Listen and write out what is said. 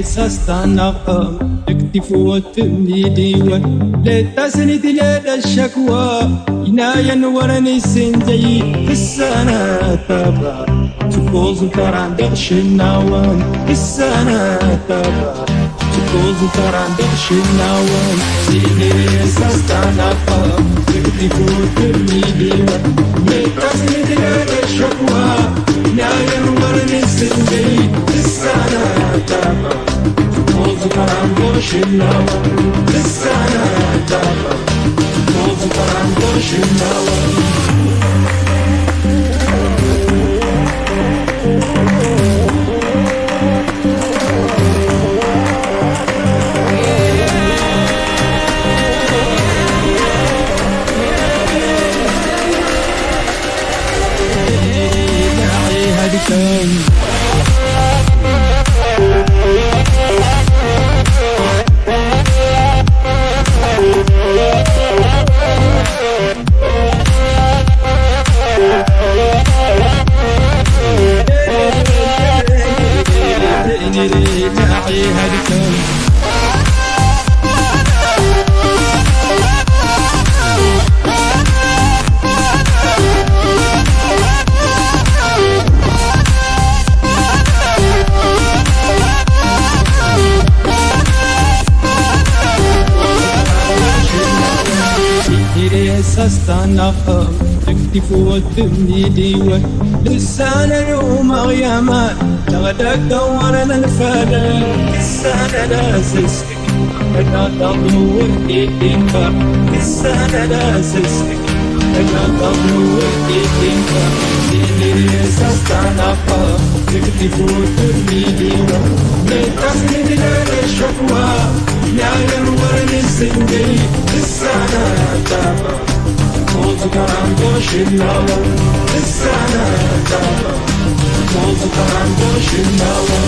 استنقم اكتفوت من ديوان لتسند لدى الشكوى إنايا ورني سنجي في السنة تبع تقوز كران دغش النوان في السنة تبع تقوز كران دغش النوان سيدي استنقم اكتفوت من ديوان لتسند لدى الشكوى إنايا ورني سنجي في السنة تبع كران دوش النوى لسانا دابا موز كران دوش النوى استنقم تكتفوت من ديوان لسانا يوم غيامان تغدك دورنا الفلان لسانا لاسسك انا تضلو ايدينك لسانا لاسسك انا تضلو ايدينك سيدي استنقم تكتفوت من ديوان لتسند لدى الشكوى يا ينور السندي لسانا تابا موز كران دوش النوى لسانا تابا موز كران دوش النوى